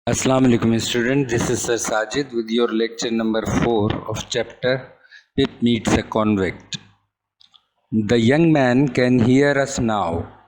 Assalamu alaikum student, this is Sir Sajid with your lecture number 4 of chapter Pip Meets a Convict. The young man can hear us now.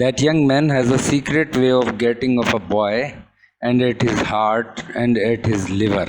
That young man has a secret way of getting of a boy and at his heart and at his liver.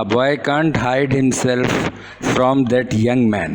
A boy can't hide himself from that young man.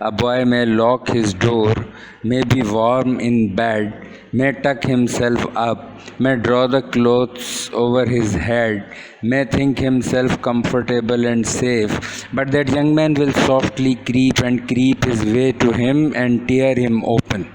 A boy may lock his door, may be warm in bed, may tuck himself up, may draw the clothes over his head, may think himself comfortable and safe, but that young man will softly creep his way to him and tear him open.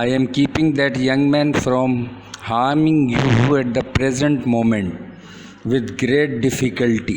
I am keeping that young man from harming you at the present moment with great difficulty.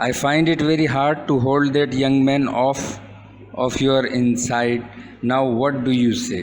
I find it very hard to hold that young man off of your inside. Now what do you say?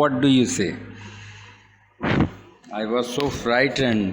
what do you say? I was so frightened.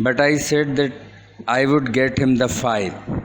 But I said that I would get him the file.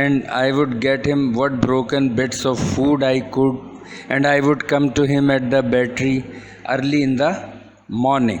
And I would get him what broken bits of food I could, and I would come to him at the battery early in the morning.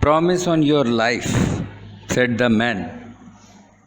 Promise on your life, said the man.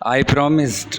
I promised,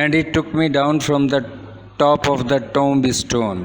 And he took me down from the top of the tombstone.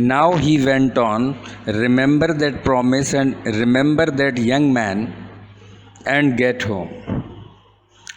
Now he went on, remember that promise and remember that young man and get home.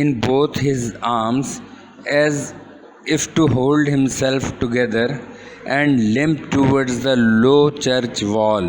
in both his arms as if to hold himself together and limped towards the low church wall.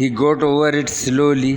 He got over it slowly.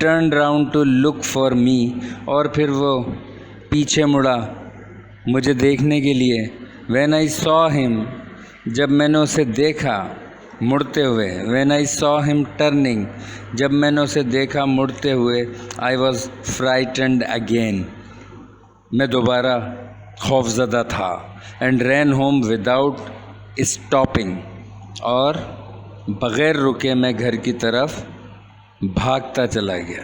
turned round to look for me, اور پھر وہ پیچھے مڑا مجھے دیکھنے کے لیے. when I saw him, جب میں نے اسے دیکھا مڑتے ہوئے. when I saw him turning, جب میں نے اسے دیکھا مڑتے ہوئے. I was frightened again, میں دوبارہ خوف زدہ تھا. and ran home without stopping, اور بغیر رکے میں گھر کی طرف بھاگتا چلا گیا.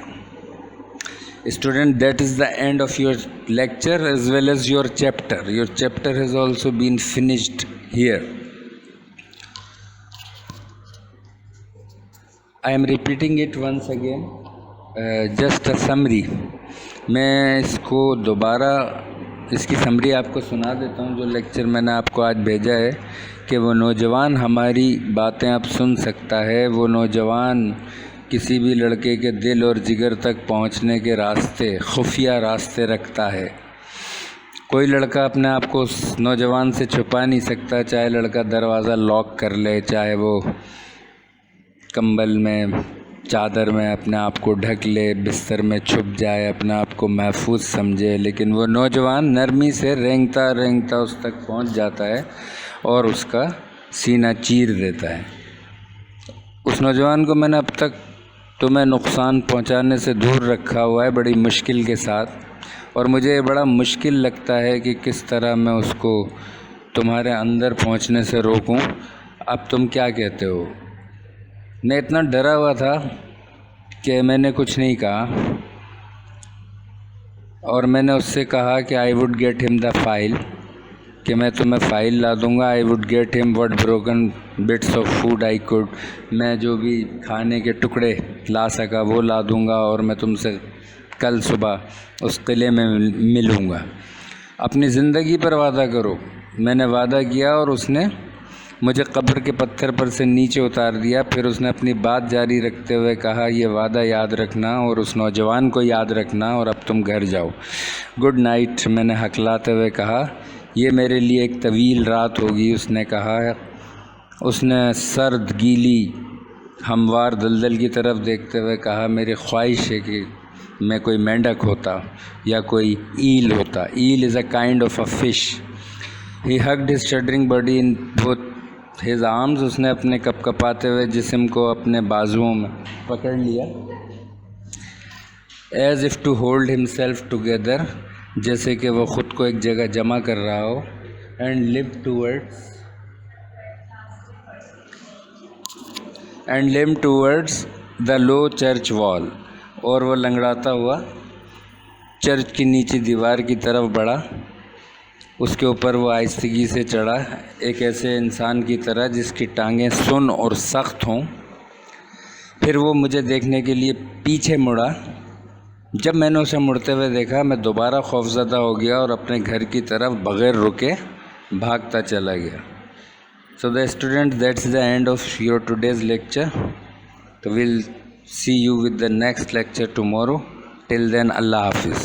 Student, that is the end of your lecture as well as your chapter. Your chapter has also been finished here. I am repeating it once again. Just a summary. میں اس کو دوبارہ اس کی سمری آپ کو سنا دیتا ہوں. جو لیکچر میں نے آپ کو آج بھیجا ہے کہ وہ نوجوان ہماری باتیں اب سن سکتا ہے. وہ نوجوان کسی بھی لڑکے کے دل اور جگر تک پہنچنے کے راستے، خفیہ راستے رکھتا ہے. کوئی لڑکا اپنے آپ کو اس نوجوان سے چھپا نہیں سکتا، چاہے لڑکا دروازہ لاک کر لے، چاہے وہ کمبل میں چادر میں اپنے آپ کو ڈھک لے، بستر میں چھپ جائے، اپنے آپ کو محفوظ سمجھے، لیکن وہ نوجوان نرمی سے رینگتا رینگتا اس تک پہنچ جاتا ہے اور اس کا سینہ چیر دیتا ہے. اس نوجوان کو میں نے اب تک تمہیں نقصان پہنچانے سے دور رکھا ہوا ہے بڑی مشکل کے ساتھ، اور مجھے بڑا مشکل لگتا ہے کہ کس طرح میں اس کو تمہارے اندر پہنچنے سے روکوں. اب تم کیا کہتے ہو؟ میں اتنا ڈرا ہوا تھا کہ میں نے کچھ نہیں کہا، اور میں نے اس سے کہا کہ آئی وڈ گیٹ ہم دا فائل، کہ میں تمہیں فائل لا دوں گا. آئی وڈ گیٹ ہم what broken bits of food I could, میں جو بھی کھانے کے ٹکڑے لا سکا وہ لا دوں گا، اور میں تم سے کل صبح اس قلعے میں ملوں گا. اپنی زندگی پر وعدہ کرو. میں نے وعدہ کیا اور اس نے مجھے قبر کے پتھر پر سے نیچے اتار دیا. پھر اس نے اپنی بات جاری رکھتے ہوئے کہا، یہ وعدہ یاد رکھنا اور اس نوجوان کو یاد رکھنا، اور اب تم گھر جاؤ. گڈ نائٹ، میں نے ہکلاتے ہوئے کہا. یہ میرے لیے ایک طویل رات ہوگی، اس نے کہا. اس نے سرد گیلی ہموار دلدل کی طرف دیکھتے ہوئے کہا، میری خواہش ہے کہ میں کوئی مینڈک ہوتا یا کوئی ایل ہوتا. Eel is a kind of a fish. He hugged his shuddering body in both his arms, اس نے اپنے کپ کپاتے ہوئے جسم کو اپنے بازوؤں میں پکڑ لیا. ایز اف ٹو ہولڈ ہم سیلف ٹوگیدر، جیسے کہ وہ خود کو ایک جگہ جمع کر رہا ہو. اینڈ لم ٹورڈز دا لو چرچ وال، اور وہ لنگڑاتا ہوا چرچ کی نیچی دیوار کی طرف بڑھا. اس کے اوپر وہ آہستگی سے چڑھا، ایک ایسے انسان کی طرح جس کی ٹانگیں سن اور سخت ہوں. پھر وہ مجھے دیکھنے کے لیے پیچھے مڑا. جب میں نے اسے مڑتے ہوئے دیکھا میں دوبارہ خوفزدہ ہو گیا اور اپنے گھر کی طرف بغیر رکے بھاگتا چلا گیا. So the student, that's the end of your today's lecture. So we'll see you with the next lecture tomorrow. Till then, Allah Hafiz.